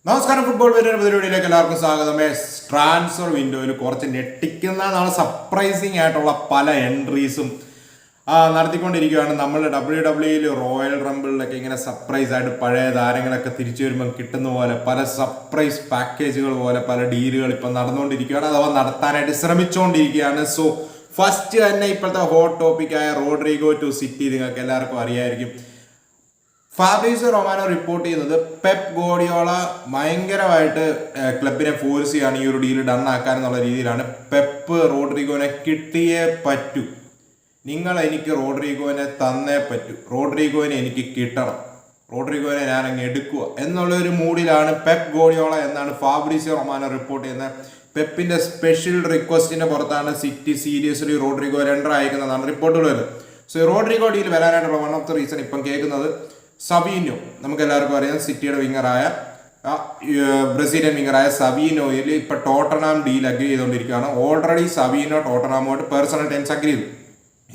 നമസ്കാരം. ഫുട്ബോൾ പരിപാടിയിലേക്ക് എല്ലാവർക്കും സ്വാഗതം. ട്രാൻസ്ഫർ വിൻഡോയിൽ കുറച്ച് ഞെട്ടിക്കുന്ന സർപ്രൈസിങ് ആയിട്ടുള്ള പല എൻട്രീസും നടത്തിക്കൊണ്ടിരിക്കുകയാണ്. നമ്മൾ WWE റോയൽ റംബിളിലൊക്കെ ഇങ്ങനെ സർപ്രൈസ് ആയിട്ട് പഴയ താരങ്ങളൊക്കെ തിരിച്ചു വരുമ്പോൾ കിട്ടുന്ന പോലെ പല സർപ്രൈസ് പാക്കേജുകൾ പോലെ പല ഡീലുകൾ ഇപ്പം നടന്നുകൊണ്ടിരിക്കുകയാണ്, അഥവാ നടത്താനായിട്ട് ശ്രമിച്ചുകൊണ്ടിരിക്കുകയാണ്. സോ ഫസ്റ്റ് തന്നെ ഇപ്പോഴത്തെ ഹോട്ട് ടോപ്പിക്കായ റോഡ്രിഗോ ടു സിറ്റി നിങ്ങൾക്ക് എല്ലാവർക്കും അറിയായിരിക്കും. ഫാബ്രീസിയോ റൊമാനോ റിപ്പോർട്ട് ചെയ്യുന്നത് പെപ്പ് ഗോർഡിയോള ഭയങ്കരമായിട്ട് ക്ലബിനെ ഫോഴ്സ് ചെയ്യാണ് ഈ ഒരു ഡീൽ ഡൺ ആക്കാൻ എന്നുള്ള രീതിയിലാണ്. പെപ്പ് റോഡ്രിഗോനെ കിട്ടിയേ പറ്റൂ, നിങ്ങൾ എനിക്ക് റോഡ്രിഗോനെ തന്നേ പറ്റൂ, റോഡ്രിഗോനെ എനിക്ക് കിട്ടണം, റോഡ്രിഗോനെ ഞാൻ അങ്ങ് എടുക്കുക എന്നുള്ളൊരു മൂഡിലാണ് പെപ്പ് ഗോർഡിയോള എന്നാണ് ഫാബ്രീസിയോ റൊമാനോ റിപ്പോർട്ട് ചെയ്യുന്നത്. പെപ്പിന്റെ സ്പെഷ്യൽ റിക്വസ്റ്റിന്റെ പുറത്താണ് സിറ്റി സീരിയസ്ലി റോഡ്രിഗോ രണ്ടര അയക്കുന്നതാണ് റിപ്പോർട്ടുകൾ വരുന്നത്. സോ റോഡ്രിഗോ ഡീൽ വരാനായിട്ടുള്ള വൺ ഓഫ് ദ റീസൺ ഇപ്പം കേൾക്കുന്നത് സബീനോ, നമുക്ക് എല്ലാവർക്കും അറിയാം സിറ്റിയുടെ വിങ്ങറായ ബ്രസീലിയൻ വിങ്ങറായ സബീനോയിൽ ഇപ്പൊ ടോട്ടനാം ഡീൽ അഗ്രി ചെയ്തുകൊണ്ടിരിക്കുകയാണ്. ഓൾറെഡി സബീനോ ടോട്ടനാമോട്ട് പേഴ്സണൽ ടൈംസ് അഗ്രി ചെയ്തു.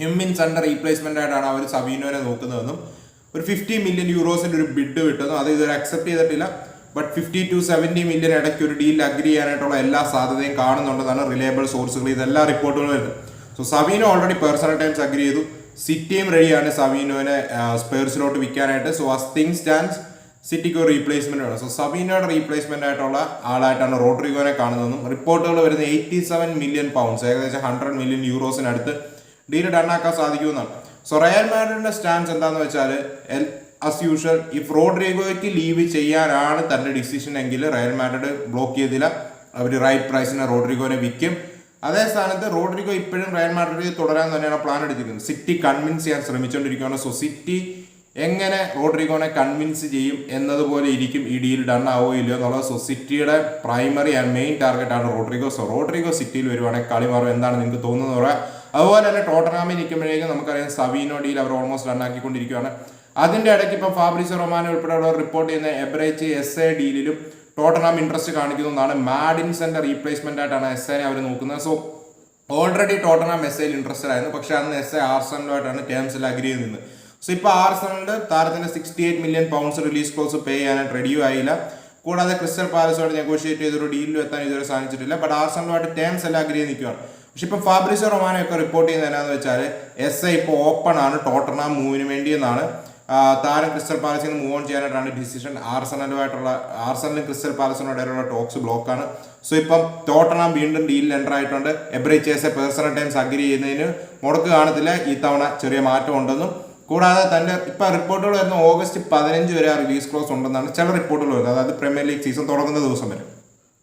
ഹിമ്മിൻസന്റെ റീപ്ലേസ്മെന്റ് ആയിട്ടാണ് അവർ സബീനോനെ നോക്കുന്നതെന്നും ഒരു 50 മില്യൺ യൂറോസിന്റെ ഒരു ബിഡ് വിട്ടതും അത് ഇതുവരെ അക്സെപ്റ്റ് ചെയ്തിട്ടില്ല. ബട്ട് 50 to 70 മില്യൺ ഇടയ്ക്ക് ഒരു ഡീൽ അഗ്രി ചെയ്യാനായിട്ടുള്ള എല്ലാ സാധ്യതയും കാണുന്നുണ്ടെന്നാണ് റിലയബിൾ സോഴ്സുകൾ ഇതെല്ലാം റിപ്പോർട്ടുകൾ വരുന്നത്. So Savinho already personal terms agree ചെയ്തു. സിറ്റിയും റെഡിയാണ് സബീനോനെ സ്പേഴ്സിലോട്ട് വിൽക്കാനായിട്ട്. സോ ആസ് തിങ്സ് സ്റ്റാൻഡ്സ് സിറ്റിക്ക് ഒരു റീപ്ലേസ്മെന്റ് വേണം. സോ സബീനോയുടെ റീപ്ലേസ്മെന്റ് ആയിട്ടുള്ള ആളായിട്ടാണ് റോഡ്രിഗോനെ കാണുന്നതെന്നും റിപ്പോർട്ടുകൾ വരുന്നത് 87 മില്യൺ പൗണ്ട്സ്, ഏകദേശം 100 മില്യൺ യൂറോസിനടുത്ത് ഡീൽ ഡണ്ണാക്കാൻ സാധിക്കുമെന്നാണ്. സോ റയൽ മാഡ്രിഡിന്റെ സ്റ്റാൻസ് എന്താന്ന് വെച്ചാൽ ആസ് യൂഷ്വൽ ഇഫ് റോഡ്രിഗോയ്ക്ക് ലീവ് ചെയ്യാനാണ് തന്റെ ഡിസിഷൻ എങ്കിൽ റയൽ മാഡ്രിഡ് ബ്ലോക്ക് ചെയ്തില്ല, അവർ റൈറ്റ് പ്രൈസിന് റോഡ്രിഗോനെ വിൽക്കും. അതേ സ്ഥാനത്ത് റോഡ്രിഗോ ഇപ്പോഴും റയൽ മാഡ്രിഡിൽ തുടരാൻ തന്നെയാണ് പ്ലാൻ എടുത്തിരിക്കുന്നത്. സിറ്റി കൺവിൻസ് ചെയ്യാൻ ശ്രമിച്ചുകൊണ്ടിരിക്കുകയാണ്. സോ സിറ്റി എങ്ങനെ റോഡ്രിഗോനെ കൺവിൻസ് ചെയ്യും എന്നതുപോലെ ഇരിക്കും ഈ ഡീൽ ഡൺ ആവോ ഇല്ലയോ എന്നുള്ളത്. സോ സിറ്റിയുടെ പ്രൈമറി ആൻഡ് മെയിൻ ടാർഗറ്റ് ആണ് റോഡ്രിഗോ. സോ റോഡ്രിഗോ സിറ്റിയിൽ വരുവാണെങ്കിൽ കളി മാറും. എന്താണ് നിങ്ങൾക്ക് തോന്നുന്നത് പറയാം. അതുപോലെ തന്നെ ടോട്ടനാമിൽ നിൽക്കുമ്പോഴേക്കും നമുക്കറിയാം സബീനോ ഡീൽ അവർ ഓൾമോസ്റ്റ് റൺ ആക്കിക്കൊണ്ടിരിക്കുകയാണ്. അതിന്റെ ഇടയ്ക്ക് ഇപ്പം ഫാബ്രീസിയോ റൊമാനോ ഉൾപ്പെടെയുള്ളവർ റിപ്പോർട്ട് ചെയ്യുന്ന എബ്രേച്ച് SA ഡീലിലും ടോട്ടനാം ഇൻട്രസ്റ്റ് കാണിക്കുന്നതാണ്. മാഡിൻസന്റെ റീപ്ലേസ്മെന്റ് ആയിട്ടാണ് SA അവർ നോക്കുന്നത്. സോ ഓൾറെഡി ടോട്ടനാം SAയിൽ ഇൻട്രസ്റ്റഡ് ആയിരുന്നു, പക്ഷെ അന്ന് SA ആർസണലുമായിട്ടാണ് ടേംസിൽ അഗ്രി ചെയ്ത് നിന്നത്. സോ ഇപ്പൊ ആർസണലിന്റെ താരത്തിന്റെ 68 മില്യൺ പൗണ്ട്സ് റിലീസ് ക്ലോസ് പേ ചെയ്യാനായിട്ട് റെഡിയും ആയില്ല. കൂടാതെ ക്രിസ്റ്റൽ പാലസുമായിട്ട് നെഗോഷിയേറ്റ് ചെയ്തൊരു ഡീലിൽ എത്താൻ ഇതുവരെ സാധിച്ചിട്ടില്ല. ബട്ട് ആർസണലുമായിട്ട് ടേംസ് എല്ലാം അഗ്രി ചെയ്ത് നിൽക്കുകയാണ്. പക്ഷെ ഇപ്പൊ ഫാബ്രീസിയോ റൊമാനോ ഒക്കെ റിപ്പോർട്ട് ചെയ്യുന്നത് എന്താണെന്ന് വെച്ചാൽ SA ഇപ്പോൾ ഓപ്പൺ ആണ് ടോട്ടനാം മൂവിന് വേണ്ടി എന്നാണ്. താരം ക്രിസ്റ്റൽ പാലസിൽ നിന്ന് മൂവ് ഓൺ ചെയ്യാനായിട്ടാണ് ഡിസിഷൻ. ആർസണലും ക്രിസ്റ്റൽ പാലസിനോടുള്ള ടോക്സ് ബ്ലോക്കാണ്. സോ ഇപ്പം ടോട്ടനാം വീണ്ടും ഡീലിൽ എൻ്റർ ആയിട്ടുണ്ട്. എബ്രേച്ച് പേഴ്സണൽ ടൈംസ് അഗ്രി ചെയ്യുന്നതിന് മുടക്ക് കാണത്തില്ല, ഈ തവണ ചെറിയ മാറ്റം ഉണ്ടെന്നും. കൂടാതെ തന്റെ ഇപ്പൊ റിപ്പോർട്ടുകൾ വരുന്ന ഓഗസ്റ്റ് 15 വരെ ആ റിലീസ് ക്ലോസ് ഉണ്ടെന്നാണ് ചില റിപ്പോർട്ടുകൾ വരുന്നത്, അതായത് പ്രീമിയർ ലീഗ് സീസൺ തുടങ്ങുന്ന ദിവസം വരെ.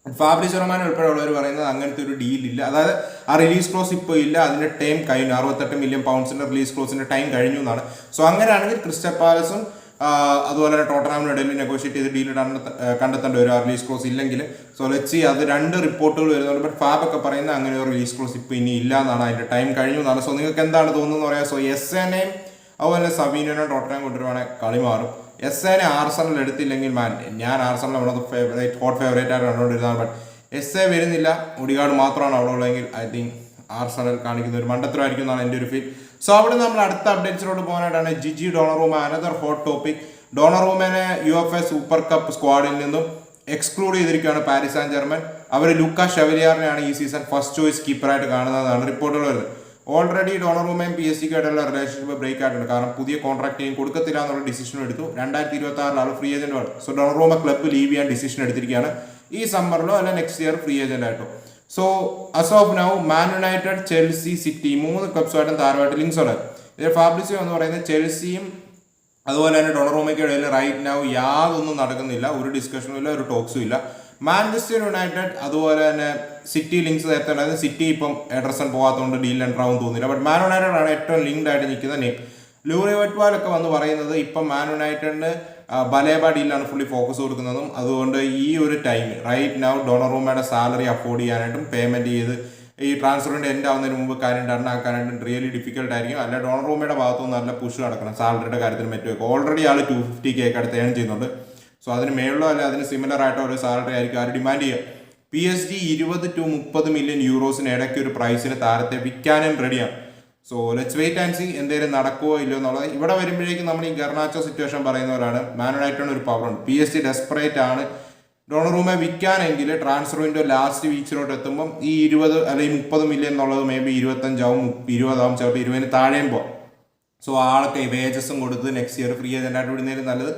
ഫാബ്രീസിയോ റൊമാനോ ഉൾപ്പെടെയുള്ളവർ പറയുന്നത് അങ്ങനത്തെ ഒരു ഡീൽ ഇല്ല, അതായത് ആ റിലീസ് ക്ലോസ് ഇപ്പോൾ ഇല്ല, അതിന്റെ ടൈം കഴിഞ്ഞു. 68 മില്യൺ പൗണ്ട്സിന്റെ റിലീസ് ക്ലോസിന്റെ ടൈം കഴിഞ്ഞു എന്നാണ്. സോ അങ്ങനെയാണെങ്കിൽ ക്രിസ്റ്റൽ പാലസും അതുപോലെ തന്നെ ടോട്ടനാമിനും ഇടയിൽ നെഗോഷിയേറ്റ് ചെയ്ത് ഡീൽ കണ്ടെത്തേണ്ട ഒരു റിലീസ് ക്ലോസ് ഇല്ലെങ്കിൽ. സോ ലെറ്റ്സ് അത് രണ്ട് റിപ്പോർട്ടുകൾ വരുന്നുണ്ട്. ബട്ട് ഫാബ് ഒക്കെ പറയുന്നത് അങ്ങനെ ഒരു റിലീസ് ക്ലോസ് ഇപ്പോൾ ഇനി ഇല്ല എന്നാണ്, അതിന്റെ ടൈം കഴിഞ്ഞു എന്നാണ്. സോ നിങ്ങൾക്ക് എന്താണ് തോന്നുന്നത് പറയാം. സോ SAനെയും അതുപോലെ സബീനോനെ ടോട്ടനാം കൊണ്ടുവരുവാണെങ്കിൽ കളി മാറും. SAനെ ആർസണൽ എടുത്തില്ലെങ്കിൽ ഞാൻ ആർസണൽ ഹോട്ട് ഫേവറേറ്റ് ആയിട്ട് കണ്ടുകൊണ്ടിരുന്നതാണ്. ബട്ട് SA വരുന്നില്ല, ഒഡിഗാർഡ് മാത്രമാണ് അവിടെ ഉള്ളതെങ്കിൽ ഐ തിങ്ക് ആർസണൽ കാണിക്കുന്ന ഒരു മണ്ടത്തരമായിരിക്കും എന്നാണ് എൻ്റെ ഒരു ഫീൽ. സോ അവിടെ നമ്മൾ അടുത്ത അപ്ഡേറ്റ്സിലോട്ട് പോകാനായിട്ടാണ് Gigi Donnarumma, another hot topic. ഡോണറൂമനെ UEFA സൂപ്പർ കപ്പ് സ്ക്വാഡിൽ നിന്നും എക്സ്ക്ലൂഡ് ചെയ്തിരിക്കുകയാണ് പാരീസ് സാൻ ജർമ്മൻ. അവർ ലൂക്ക ഷെവലിയറിനെയാണ് ഈ സീസൺ ഫസ്റ്റ് ചോയ്സ് കീപ്പറായിട്ട് കാണുന്നതാണ് റിപ്പോർട്ടുകൾ വരുന്നത്. ഓൾറെഡി ഡോണറൂമയും PSG ആയിട്ടുള്ള റിലേഷൻഷിപ്പ് ബ്രേക്ക് ആയിട്ടുണ്ട്, കാരണം പുതിയ കോൺട്രാക്ട് കൊടുക്കത്തില്ല എന്നുള്ള ഡിസിഷൻ എടുത്തു. 2026 ഫ്രീ ഏജന്റ് ആണ്. സോ ഡോണറൂമ ക്ലബ്ബ് ലീവ് ചെയ്യാൻ ഡിസിഷൻ എടുത്തിരിക്കുകയാണ് ഈ സമ്മറിലോ അല്ല നെക്സ്റ്റ് ഇയർ ഫ്രീ ഏജന്റ് ആയിട്ടോ. So as of now man United, Chelsea, City 3 ക്ലബ്സുമായിട്ടും താരമായിട്ട് ലിങ്ക്സ് ഉണ്ട്. ഇതിൽ ഫാബ്രിസിയോ എന്ന് പറയുന്നത് ചെൽസിയും അതുപോലെ തന്നെ ഡോണറൂമയ്ക്ക് ഇടയിൽ റൈറ്റ് നൗ യാതൊന്നും നടക്കുന്നില്ല, ഒരു ഡിസ്കഷനും ഇല്ല, ഒരു ടോക്സും ഇല്ല. മാഞ്ചസ്റ്റർ യുണൈറ്റഡ് അതുപോലെ തന്നെ സിറ്റി ലിങ്ക്സ് നേരത്തെ ഉണ്ടായിരുന്നു. സിറ്റി ഇപ്പം എഡർസൺ പോകാത്തതുകൊണ്ട് ഡീൽ എൻ്റർ ആവും തോന്നുന്നില്ല. ബട്ട് മാൻ യുണൈറ്റഡ് ആണ് ഏറ്റവും ലിങ്ക്ഡ് ആയിട്ട് നിൽക്കുന്ന നെയിം. ലൂറി വറ്റ്വാലൊക്കെ വന്ന് പറയുന്നത് ഇപ്പം മാൻ യുണൈറ്റഡിന് ബലേബ ഡീലാണ് ഫുള്ളി ഫോക്കസ് കൊടുക്കുന്നതും. അതുകൊണ്ട് ഈ ഒരു ടൈം റൈറ്റ് നൗ ഡോണറൂമയുടെ സാലറി അഫോർഡ് ചെയ്യാനായിട്ടും പേയ്മെന്റ് ചെയ്ത് ഈ ട്രാൻസ്ഫറിന്റെ എൻഡ് ആവുന്നതിന് മുമ്പ് കാര്യം ഡൺ ആക്കാനായിട്ടും റിയലി ഡിഫിക്കൽട്ട് ആയിരിക്കും. അല്ല ഡോണറൂമയുടെ ഭാഗത്തുനിന്ന് നല്ല പുഷ് നടക്കണം സാലറിയുടെ കാര്യത്തിൽ മറ്റുമൊക്കെ. ഓൾറെഡി ആൾ 250K അടുത്ത് ഏൺ ചെയ്യുന്നുണ്ട്. സോ അതിന് മേളിലോ അല്ല അതിന് സിമിലർ ആയിട്ടോ ഒരു സാലറി ആയിരിക്കും ആര് ഡിമാൻഡ് ചെയ്യുക. PSG 20 to 30 മില്യൺ യൂറോസിന് ഇടയ്ക്ക് ഒരു പ്രൈസിന് താരത്തെ വിൽക്കാനും റെഡിയാണ്. So let's wait and see എന്തെങ്കിലും നടക്കുമോ ഇല്ലയോ എന്നുള്ളത്. ഇവിടെ വരുമ്പോഴേക്കും നമ്മൾ ഈ ഗർണാച്ചോ സിറ്റുവേഷൻ പറയുന്നവരാണ്. മാൻ യുണൈറ്റഡിന് ഒരു പവറുണ്ട്, PSG ഡെസ്പറേറ്റ് ആണ്. ഡോണറൂമെ വിൽക്കാനെങ്കിൽ ട്രാൻസ്ഫർ വിൻഡോ ലാസ്റ്റ് വീക്സിലോട്ട് എത്തുമ്പം ഈ 20 അല്ലെങ്കിൽ 30 മില്യൺ എന്നുള്ളത് മേ ബി 25 20 ചിലപ്പോൾ 20 താഴെയും പോകാം. സോ ആളൊക്കെ വേജസും കൊടുത്ത് നെക്സ്റ്റ് ഇയർ ഫ്രീ ഏജൻ്റായിട്ട് വിടുന്നതിന് നല്ലത്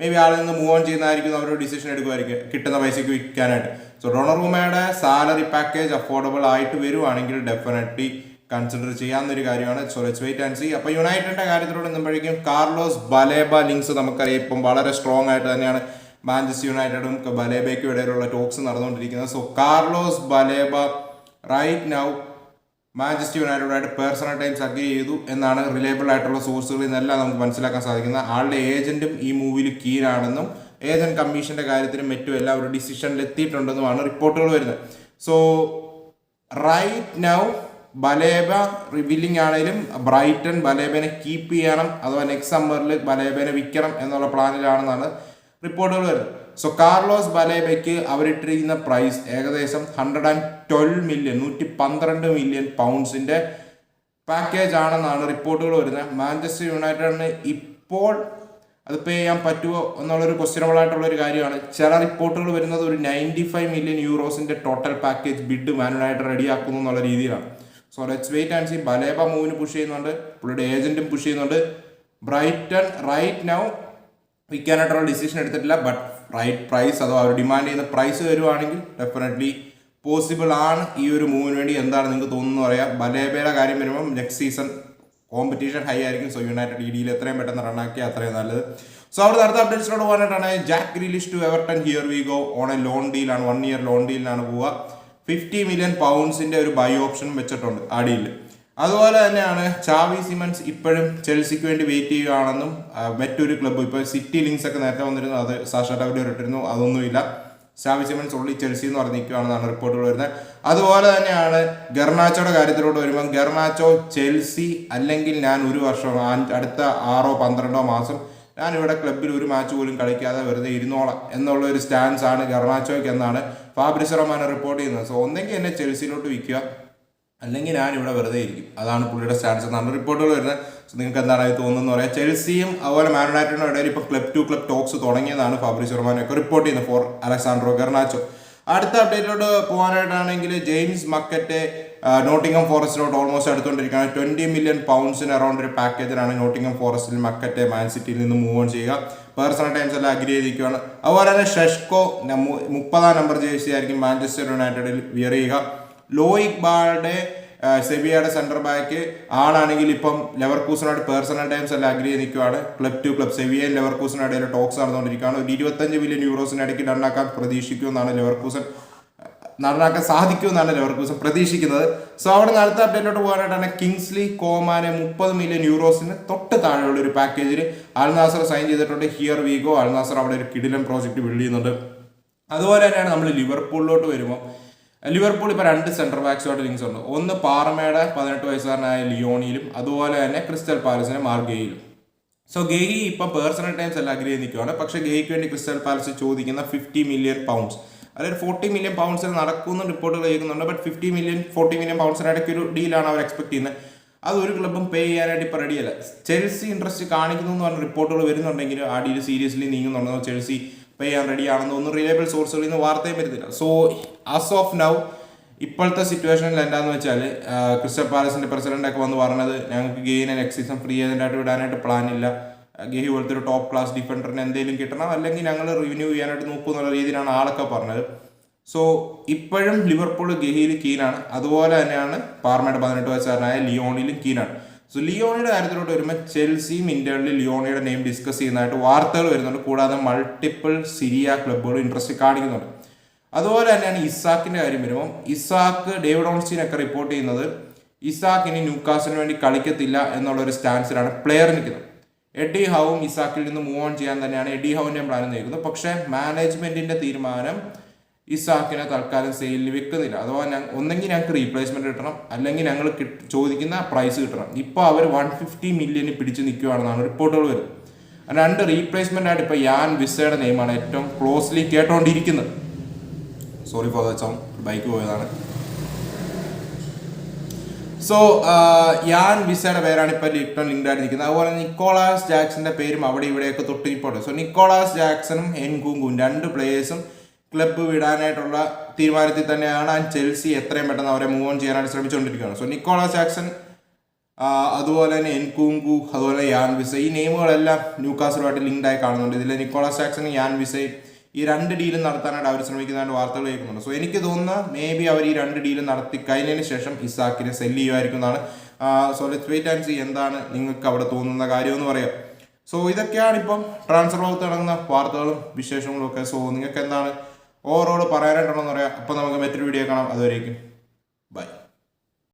മേ ബി ആളിൽ നിന്ന് മൂവ് ഓൺ ചെയ്യുന്നതായിരിക്കും, അവരൊരു ഡിസിഷൻ എടുക്കുമായിരിക്കും കിട്ടുന്ന പൈസയ്ക്ക് വിൽക്കാനായിട്ട്. സോ ഡോണറൂമയുടെ സാലറി പാക്കേജ് അഫോർഡബിൾ ആയിട്ട് വരുവാണെങ്കിൽ ഡെഫിനറ്റ്ലി കൺസിഡർ ചെയ്യാവുന്നൊരു കാര്യമാണ്. So let's wait and see. അപ്പോൾ യുണൈറ്റഡിൻ്റെ കാര്യത്തിലൂടെ എന്നുമ്പോഴേക്കും കാർലോസ് ബലേബ ലിങ്ക്സ് നമുക്കറിയാം ഇപ്പം വളരെ സ്ട്രോങ് ആയിട്ട് തന്നെയാണ് മാഞ്ചസ്റ്റർ യുണൈറ്റഡും ബലേബയ്ക്കും ഇടയിലുള്ള ടോക്സ് നടന്നുകൊണ്ടിരിക്കുന്നത്. So Carlos Baleba right now Manchester യുണൈറ്റഡായിട്ട് പേഴ്സണൽ ടൈംസ് അഗ്രി ചെയ്തു എന്നാണ് റിലയബിൾ ആയിട്ടുള്ള സോഴ്സുകളിൽ നിന്നെല്ലാം നമുക്ക് മനസ്സിലാക്കാൻ സാധിക്കുന്നത്. ആളുടെ ഏജന്റും ഈ മൂവിൽ കീഴാണെന്നും ഏജന്റ് കമ്മീഷന്റെ കാര്യത്തിലും മറ്റും എല്ലാം ഒരു ഡിസിഷനിൽ എത്തിയിട്ടുണ്ടെന്നുമാണ് റിപ്പോർട്ടുകൾ വരുന്നത്. So right now Baleba willing ആണെങ്കിലും ബ്രൈറ്റൺ ബലേബനെ കീപ്പ് ചെയ്യണം അഥവാ നെക്സ്റ്റ് സമ്മറിൽ ബലേബനെ വിൽക്കണം എന്നുള്ള പ്ലാനിലാണെന്നാണ് റിപ്പോർട്ടുകൾ വരുന്നത്. സോ കാർലോസ് ബലേബയ്ക്ക് അവരിട്ടിരിക്കുന്ന പ്രൈസ് ഏകദേശം 112 മില്യൺ 112 മില്യൺ പൗണ്ട്സിന്റെ പാക്കേജ് ആണെന്നാണ് റിപ്പോർട്ടുകൾ വരുന്നത്. മാഞ്ചസ്റ്റർ യുണൈറ്റഡിന് ഇപ്പോൾ അത് പേ ചെയ്യാൻ പറ്റുമോ എന്നുള്ളൊരു ക്വസ്റ്റ്യനബിൾ ആയിട്ടുള്ള ഒരു കാര്യമാണ്. ചില റിപ്പോർട്ടുകൾ വരുന്നത് ഒരു 95 മില്യൺ യൂറോസിന്റെ total package bid Man United റെഡിയാക്കുന്നു എന്നുള്ള രീതിയിലാണ്. So let's wait and see. Baleba മൂവിന് പുഷ് ചെയ്യുന്നുണ്ട്, പുള്ളിയുടെ ഏജന്റും പുഷ് ചെയ്യുന്നുണ്ട്. ബ്രൈറ്റൺ റൈറ്റ് നൗ വിൽക്കാനായിട്ടുള്ള ഡിസിഷൻ എടുത്തിട്ടില്ല, ബട്ട് റൈറ്റ് പ്രൈസ് അഥവാ അവർ ഡിമാൻഡ് ചെയ്യുന്ന പ്രൈസ് വരുവാണെങ്കിൽ ഡെഫിനറ്റ്ലി പോസിബിൾ ആണ് ഈ ഒരു മൂവിന് വേണ്ടി. എന്താണ് നിങ്ങൾക്ക് തോന്നുന്നു പറയാം. ബലേബയുടെ കാര്യം വരുമ്പോൾ നെക്സ്റ്റ് സീസൺ കോമ്പറ്റീഷൻ ഹൈ ആയിരിക്കും. സോ യുണൈറ്റഡ് ഈ ഡീൽ എത്രയും പെട്ടെന്ന് റണ്ണാക്കിയാൽ അത്രയും നല്ലത്. സോ അവിടെ അടുത്ത അപ്ഡേറ്റ്സിലോട്ട് പോകാനായിട്ടാണ് Jack Grealish to Everton here we go on a loan ഡീലാണ്, 1 ഇയർ ലോൺ ഡീലിനാണ് പോവുക. 50 മില്യൺ പൗണ്ട്സിന്റെ ഒരു ബൈ ഓപ്ഷനും വെച്ചിട്ടുണ്ട് ആ ഡീലിൽ. അതുപോലെ തന്നെയാണ് ചാവി സിമൻസ് ഇപ്പോഴും ചെൽസിക്ക് വേണ്ടി വെയിറ്റ് ചെയ്യുകയാണെന്നും മറ്റൊരു ക്ലബ്ബ് ഇപ്പോൾ സിറ്റി ലിങ്ക്സ് ഒക്കെ നേരത്തെ വന്നിരുന്നു, അത് സാഷ ഡബ്ല്യു ഇട്ടിരുന്നു, അതൊന്നുമില്ല. ചാവി സിമൻസ് ഉള്ളി ചെൽസി എന്ന് പറഞ്ഞ് നിൽക്കുകയാണെന്നാണ് റിപ്പോർട്ടുകൾ വരുന്നത്. അതുപോലെ തന്നെയാണ് ഗർനാച്ചോയുടെ കാര്യത്തിലോട്ട് വരുമ്പോൾ ഗർനാച്ചോ ചെൽസി അല്ലെങ്കിൽ ഞാൻ ഒരു വർഷം അടുത്ത 6-12 മാസം ഞാൻ ഇവിടെ ക്ലബ്ബിൽ ഒരു മാച്ച് പോലും കളിക്കാതെ വെറുതെ ഇരുന്നോളാം എന്നുള്ള ഒരു സ്റ്റാൻസ് ആണ് ഗർനാച്ചോയ്ക്ക് എന്നാണ് ഫാബ്രിസ് റൊമാനോ റിപ്പോർട്ട് ചെയ്യുന്നത്. സോ ഒന്നെങ്കിൽ എന്നെ ചെൽസിയിലോട്ട് വിൽക്കുക അല്ലെങ്കിൽ ഞാൻ ഇവിടെ വെറുതെ ഇരിക്കും, അതാണ് പുള്ളിയുടെ സ്റ്റാൻസ് എന്നാണ് റിപ്പോർട്ടുകൾ വരുന്നത്. സോ നിങ്ങൾക്ക് എന്താണ് അത് തോന്നുന്നത് പറയാം. ചെൽസിയും അതുപോലെ മാൻ യുണൈറ്റഡിനും ഇടയിൽ ഇപ്പോൾ ക്ലബ് ടു ക്ലബ് ടോക്സ് തുടങ്ങിയതാണ് ഫാബ്രിസ് റൊമാനോ ഒക്കെ റിപ്പോർട്ട് ചെയ്യുന്നത് ഫോർ അലക്സാൻഡ്രോ ഗർനാച്ചോ. അടുത്ത അപ്ഡേറ്റിലോട്ട് പോകാനായിട്ടാണെങ്കിൽ ജെയിംസ് മക്കറ്റെ നോട്ടിംഗം ഫോറസ്റ്റിലോട്ട് ഓൾമോസ്റ്റ് അടുത്തുകൊണ്ടിരിക്കുകയാണ്. 20 മില്യൺ പൗണ്ട്സിന് അറൗണ്ട് ഒരു പാക്കേജിലാണ് നോട്ടിംഗം ഫോറസ്റ്റിൽ മക്കറ്റെ മാൻ സിറ്റിയിൽ നിന്ന് മൂവ് ഓൺ ചെയ്യുക. പേഴ്സണൽ ടൈംസ് എല്ലാം അഗ്രി ചെയ്തിരിക്കുകയാണ്. അതുപോലെ തന്നെ ഷെഷ്കോ 30 നമ്പർ ജേഴ്സി ആയിരിക്കും മാഞ്ചസ്റ്റർ യുണൈറ്റഡിൽ വിയർ ചെയ്യുക. ലോയിക് ബാൾഡെ സെവിയയുടെ സെന്റർ ബാക്ക് ആളാണെങ്കിൽ ഇപ്പം ലെവർകൂസനായിട്ട് പേഴ്സണൽ ടൈംസ് എല്ലാം അഗ്രി ചെയ്ത് നിൽക്കുകയാണ്. ക്ലബ് ടു ക്ലബ് സെവിയയും ലെവർകൂസനും ഇടയിൽ ടോക്സ് നടന്നുകൊണ്ടിരിക്കുകയാണ്. ഒരു 25 മില്യൺ യൂറോസിന് ഇടയ്ക്ക് റണ്ണാക്കാൻ പ്രതീക്ഷിക്കുമെന്നാണ് ലെവർകൂസൻ നടനാക്കാൻ സാധിക്കുമെന്നാണ് ലെവർകൂസൻ പ്രതീക്ഷിക്കുന്നത്. സോ അവിടെ നിന്ന് അടുത്ത അപ്ഡേറ്റിലോട്ട് പോകാനായിട്ടാണ് കിങ്സ്ലി കോമാനെ 30 മില്യൺ യൂറോസിന് തൊട്ട് താഴെയുള്ള ഒരു പാക്കേജിൽ അൽ നാസർ സൈൻ ചെയ്തിട്ടുണ്ട്. Here we go. Al Nassr അവിടെ ഒരു കിടിലൻ പ്രോജക്റ്റ് ബിൽഡ് ചെയ്യുന്നുണ്ട്. അതുപോലെ തന്നെയാണ് നമ്മൾ ലിവർപൂളിലോട്ട് വരുമ്പോൾ ലിവർപൂൾ ഇപ്പോൾ 2 സെൻട്രൽ ബാക്സുമായിട്ട് ലിങ്ക്സ് ഉണ്ട്. ഒന്ന് പാർമയുടെ 18 വയസ്സുകാരനായ ലിയോണിയിലും അതുപോലെ തന്നെ ക്രിസ്റ്റൽ പാലസിനെ മാർഗയിലും. സോ ഗെഹി ഇപ്പം പേഴ്സണൽ ടൈംസ് എല്ലാം അഗ്രി ചെയ്ത് നിൽക്കുകയാണ്. പക്ഷേ ഗെഹിക്ക് വേണ്ടി ക്രിസ്റ്റൽ പാലസ് ചോദിക്കുന്ന 50 മില്യൺ പൗണ്ട്സ് അതായത് 40 മില്യൺ പൗണ്ട്സിന് നടക്കുന്ന റിപ്പോർട്ടുകൾ കേൾക്കുന്നുണ്ട്. ബട്ട് 50 മില്യൺ 40 മില്യൺ പൗണ്ട്സിന് ഇടയ്ക്ക് ഒരു ഡീലാണ് അവർ എക്സ്പെക്ട് ചെയ്യുന്നത്. അത് ഒരു ക്ലബ്ബും പേ ചെയ്യാനായിട്ട് ഇപ്പോൾ റെഡിയല്ല. ചെൽസി ഇൻട്രസ്റ്റ് കാണിക്കുന്നു എന്ന് പറഞ്ഞ റിപ്പോർട്ടുകൾ വരുന്നുണ്ടെങ്കിലും ആ ഡീൽ സീരിയസ്ലി നീങ്ങുന്നുണ്ടെന്നോ ചെൽസി പേ ചെയ്യാൻ റെഡി ആണെന്നോ ഒന്നും റിലയബിൾ സോഴ്സുകളിൽ നിന്ന് വാർത്തയും വരുന്നില്ല. സോ ആസ് ഓഫ് നൗ ഇപ്പോഴത്തെ സിറ്റുവേഷനിൽ എന്താണെന്ന് വെച്ചാൽ ക്രിസ്റ്റൽ പാലസിന്റെ പ്രസിഡന്റ് ഒക്കെ വന്ന് പറഞ്ഞത് ഞങ്ങൾക്ക് ഗെയിനെ നെക്സ്റ്റ് സീസൺ ഫ്രീ ഏജന്റായിട്ട് വിടാനായിട്ട് പ്ലാൻ ഇല്ല. ഗെഹി പോലത്തെ ഒരു ടോപ്പ് ക്ലാസ് ഡിഫൻഡറിന് എന്തെങ്കിലും കിട്ടണം അല്ലെങ്കിൽ ഞങ്ങൾ റിവന്യൂ ചെയ്യാനായിട്ട് നോക്കും എന്നുള്ള രീതിയിലാണ് ആളൊക്കെ പറഞ്ഞത്. സോ ഇപ്പോഴും ലിവർപൂൾ ഗെഹിയിൽ കീനാണ്. അതുപോലെ തന്നെയാണ് പാർമയുടെ 18 വയസ്സുകാരനായ ലിയോണിലും കീനാണ്. സോ ലിയോണിയുടെ കാര്യത്തിലോട്ട് വരുമ്പോൾ ചെൽസിയും ഇന്റേണലി ലിയോണിയുടെ നെയിം ഡിസ്കസ് ചെയ്യുന്നതായിട്ട് വാർത്തകൾ വരുന്നുണ്ട്. കൂടാതെ മൾട്ടിപ്പിൾ സിരിയ ക്ലബ്ബുകൾ ഇൻട്രസ്റ്റ് കാണിക്കുന്നുണ്ട്. അതുപോലെ തന്നെയാണ് ഇസാക്കിന്റെ കാര്യം വരുമ്പോൾ ഇസാക്ക് ഡേവിഡ് ഓൺസ്റ്റീനൊക്കെ റിപ്പോർട്ട് ചെയ്യുന്നത് ഇസാക്ക് ഇനി ന്യൂകാസിന് വേണ്ടി കളിക്കത്തില്ല എന്നുള്ളൊരു സ്റ്റാൻസിലാണ് പ്ലെയർ നിൽക്കുന്നത്. എഡി ഹൗവും ഇസാക്കിൽ നിന്ന് മൂവ് ഓൺ ചെയ്യാൻ തന്നെയാണ് എഡി ഹൗവിന്റെ പ്ലാൻ നിൽക്കുന്നത്. പക്ഷേ മാനേജ്മെന്റിന്റെ തീരുമാനം ഇസാക്കിനെ തൽക്കാലം സെയിലിൽ വെക്കുന്നില്ല. അഥവാ ഒന്നെങ്കിൽ ഞങ്ങൾക്ക് റീപ്ലേസ്മെന്റ് കിട്ടണം അല്ലെങ്കിൽ ഞങ്ങൾ ചോദിക്കുന്ന പ്രൈസ് കിട്ടണം. ഇപ്പോൾ അവർ 150 മില്യന് പിടിച്ച് നിൽക്കുകയാണെന്നാണ് റിപ്പോർട്ടുകൾ വരുന്നത്. 2 റീപ്ലേസ്മെന്റ് ആയിട്ട് ഇപ്പോൾ യാൻ വിസയുടെ നെയിമാണ് ഏറ്റവും ക്ലോസ്ലി കേട്ടോണ്ടിരിക്കുന്നത്. Sorry for the sound, bike പോയതാണ്. സോ യാൻ വിസയുടെ പേരാണ് ഇപ്പോൾ ഏറ്റവും ലിങ്ക്ഡ് ആയിട്ട് നിൽക്കുന്നത്. അതുപോലെ നിക്കോളാസ് ജാക്സന്റെ പേരും അവിടെ ഇവിടെയൊക്കെ തൊട്ടിരിപ്പോട്ടെ. സോ നിക്കോളാസ് ജാക്സണും എൻകുങ്കും 2 പ്ലേയേഴ്സും ക്ലബ്ബ് വിടാനായിട്ടുള്ള തീരുമാനത്തിൽ തന്നെയാണ്. ആൻഡ് ചെൽസി എത്രയും പെട്ടെന്ന് അവരെ മൂവ് ഓൺ ചെയ്യാനായിട്ട് ശ്രമിച്ചുകൊണ്ടിരിക്കുകയാണ്. സോ നിക്കോളാസ് ജാക്സൺ, അതുപോലെ തന്നെ എൻകൂങ്കു, അതുപോലെ യാൻ വിസ, ഈ നെയിമുകളെല്ലാം ന്യൂകാസിലുമായിട്ട് ലിങ്ക്ഡ് ആയി കാണുന്നുണ്ട്. ഇതിൽ നിക്കോളാസ് ജാക്സൺ, യാൻ വിസയും ഈ 2 ഡീലും നടത്താനായിട്ട് അവർ ശ്രമിക്കുന്നതായിട്ട് വാർത്തകൾ കേൾക്കുന്നുണ്ട്. സോ എനിക്ക് തോന്നുന്ന മേ ബി അവർ ഈ 2 ഡീലും നടത്തി കഴിഞ്ഞതിന് ശേഷം ഇസാക്കിനെ സെല്ല് ചെയ്യുമായിരിക്കും എന്നാണ്. So let's wait and see എന്താണ് നിങ്ങൾക്ക് അവിടെ തോന്നുന്ന കാര്യമെന്ന് പറയാം. സോ ഇതൊക്കെയാണ് ഇപ്പം ട്രാൻസ്ഫർ ഭാഗത്ത് നടന്ന വാർത്തകളും വിശേഷങ്ങളും ഒക്കെ. സോ നിങ്ങൾക്ക് എന്താണ് ഓവറോൾ പറയാനായിട്ടുണ്ടെന്ന് പറയാം. അപ്പം നമുക്ക് മറ്റൊരു വീഡിയോ കാണാം. അതുവരേക്കും.